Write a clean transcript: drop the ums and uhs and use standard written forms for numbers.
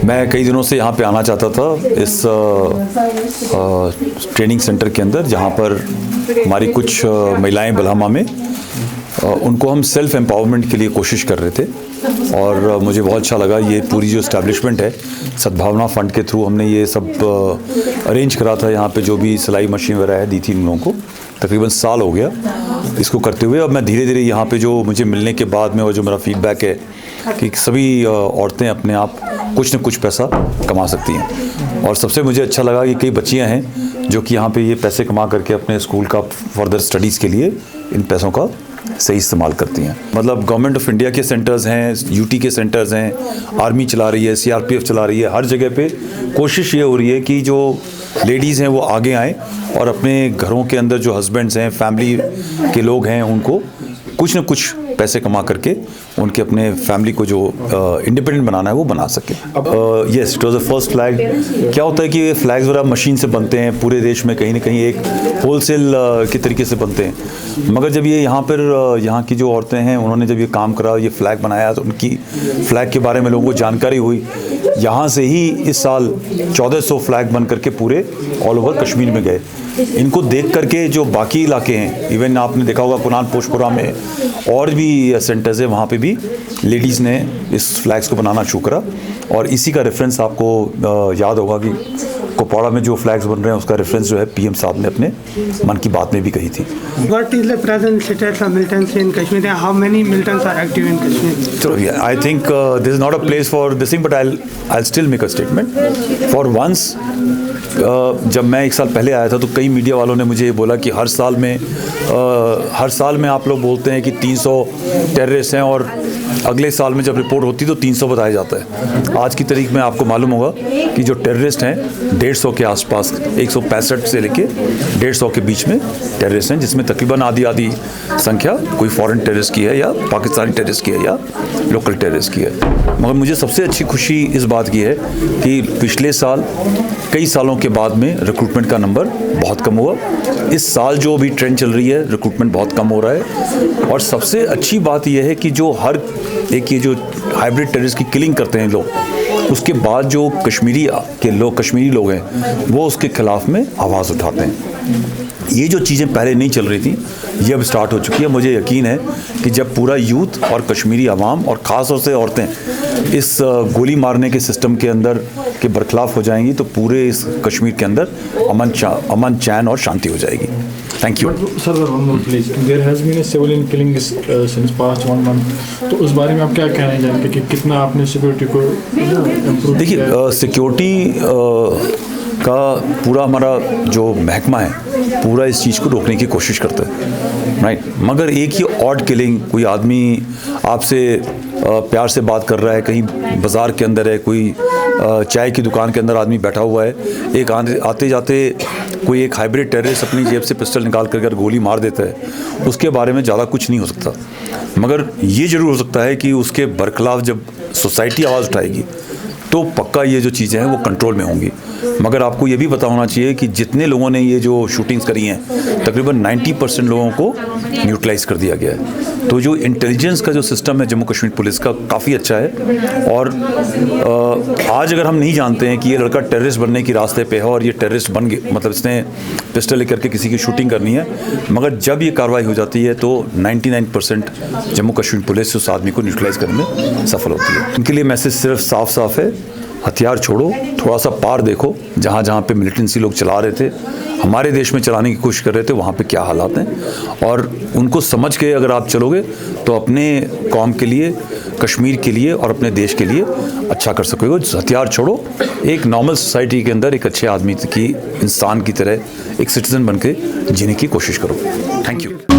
मैं कई दिनों से यहाँ पे आना चाहता था इस ट्रेनिंग सेंटर के अंदर, जहाँ पर हमारी कुछ महिलाएं बलहमा में उनको हम सेल्फ एम्पावरमेंट के लिए कोशिश कर रहे थे। और मुझे बहुत अच्छा लगा, ये पूरी जो इस्टेब्लिशमेंट है सद्भावना फ़ंड के थ्रू हमने ये सब अरेंज करा था। यहाँ पे जो भी सिलाई मशीन वगैरह है दी थी उन लोगों को, तकरीबन साल हो गया इसको करते हुए। अब मैं धीरे धीरे यहाँ पे जो मुझे मिलने के बाद में और जो मेरा फीडबैक है कि सभी औरतें अपने आप कुछ न कुछ पैसा कमा सकती हैं। और सबसे मुझे अच्छा लगा कि कई बच्चियाँ हैं जो कि यहाँ पे ये पैसे कमा करके अपने स्कूल का फर्दर स्टडीज़ के लिए इन पैसों का सही इस्तेमाल करती हैं। मतलब गवर्नमेंट ऑफ इंडिया के सेंटर्स हैं, यूटी के सेंटर्स हैं, आर्मी चला रही है, सीआरपीएफ चला रही है, हर जगह पे कोशिश ये हो रही है कि जो लेडीज़ हैं वो आगे आएँ और अपने घरों के अंदर जो हस्बैंड्स हैं, फैमिली के लोग हैं, उनको कुछ न कुछ पैसे कमा करके उनके अपने फैमिली को जो इंडिपेंडेंट बनाना है वो बना सके। Yes, it was the first flag. क्या होता है कि ये फ्लैग्स वगैरह मशीन से बनते हैं, पूरे देश में कहीं ना कहीं एक होलसेल के तरीके से बनते हैं। मगर जब ये यहाँ पर यहाँ की जो औरतें हैं उन्होंने जब ये काम करा, ये फ्लैग बनाया, तो उनकी फ्लैग के बारे में लोगों को जानकारी हुई। यहाँ से ही इस साल 1400 फ्लैग बन करके पूरे ऑल ओवर कश्मीर में गए। इनको देख करके जो बाकी इलाके हैं, इवन आपने देखा होगा कुनाल पोशपुरा में और भी सेंटर्स है, वहाँ पे भी लेडीज़ ने इस फ्लैग्स को बनाना शुरू करा। और इसी का रेफरेंस आपको याद होगा कि कुपवाड़ा में जो फ्लैग्स बन रहे हैं उसका रेफरेंस जो है पीएम साहब ने अपने मन की बात में भी कही थी। What is the present status of militants in Kashmir and how many militants are active in Kashmir? So yeah, I think this is not a place for this thing, but I'll still make a statement. For once, जब मैं एक साल पहले आया था तो कई media वालों ने मुझे ये बोला कि हर साल में आप लोग बोलते हैं कि 300 टेररिस्ट हैं और अगले साल में जब रिपोर्ट होती है तो 300 बताया जाता है। आज की तारीख में आपको मालूम होगा कि जो टेररिस्ट हैं 150 के आसपास, 165 से लेके 150 के बीच में टेररिस्ट हैं, जिसमें तकरीबन आधी संख्या कोई फॉरेन टेररिस्ट की है या पाकिस्तानी टेररिस्ट की है या लोकल टेररिस्ट की है। मगर मुझे सबसे अच्छी खुशी इस बात की है कि पिछले साल कई सालों के बाद में रिक्रूटमेंट का नंबर बहुत कम हुआ। इस साल जो अभी ट्रेंड चल रही है, रिक्रूटमेंट बहुत कम हो रहा है। और सबसे अच्छी बात यह है कि जो हर एक ये जो हाइब्रिड टेररिस्ट की किलिंग करते हैं लोग, उसके बाद जो कश्मीरी लोग हैं वो उसके खिलाफ में आवाज़ उठाते हैं। ये जो चीज़ें पहले नहीं चल रही थी ये अब स्टार्ट हो चुकी है। मुझे यकीन है कि जब पूरा यूथ और कश्मीरी आवाम और ख़ास तौर से औरतें इस गोली मारने के सिस्टम के अंदर के बरखिलाफ़ हो जाएंगी तो पूरे इस कश्मीर के अंदर अमन चैन और शांति हो जाएगी। Thank you sir. One more please, there has been a civilian killing since past 1 month, तो उस बारे में आप क्या कहना चाहेंगे कि कितना आपने सिक्योरिटी को इम्प्रूव? देखिए, सिक्योरिटी का पूरा हमारा जो महकमा है पूरा इस चीज़ को रोकने की कोशिश करता है, राइट। मगर एक ही ऑड किलिंग, कोई आदमी आपसे प्यार से बात कर रहा है, कहीं बाज़ार के अंदर है, कोई चाय की दुकान के अंदर आदमी बैठा हुआ है, एक आते जाते कोई एक हाइब्रिड टेररिस्ट अपनी जेब से पिस्टल निकाल कर अगर गोली मार देता है, उसके बारे में ज़्यादा कुछ नहीं हो सकता। मगर ये ज़रूर हो सकता है कि उसके बरखिलाफ़ जब सोसाइटी आवाज़ उठाएगी तो पक्का ये जो चीज़ें हैं वो कंट्रोल में होंगी। मगर आपको ये भी पता होना चाहिए कि जितने लोगों ने ये जो शूटिंग्स करी हैं तकरीबन 90% लोगों को न्यूट्रलाइज कर दिया गया है। तो जो इंटेलिजेंस का जो सिस्टम है जम्मू कश्मीर पुलिस का काफ़ी अच्छा है। और आज अगर हम नहीं जानते हैं कि ये लड़का टेररिस्ट बनने की रास्ते पे है और ये टेररिस्ट बन गया, मतलब इसने पिस्टल लेकर के किसी की शूटिंग करनी है, मगर जब ये कार्रवाई हो जाती है तो 99% जम्मू कश्मीर पुलिस उस आदमी को न्यूट्रलाइज करने में सफल होती है। उनके लिए मैसेज सिर्फ साफ है, हथियार छोड़ो, थोड़ा सा पार देखो। जहाँ पे मिलिटेंसी लोग चला रहे थे, हमारे देश में चलाने की कोशिश कर रहे थे, वहाँ पे क्या हालात हैं, और उनको समझ के अगर आप चलोगे तो अपने कौम के लिए, कश्मीर के लिए और अपने देश के लिए अच्छा कर सकोगे। हथियार छोड़ो, एक नॉर्मल सोसाइटी के अंदर एक अच्छे आदमी की, इंसान की तरह एक सिटीज़न बन के जीने की कोशिश करो। Thank you.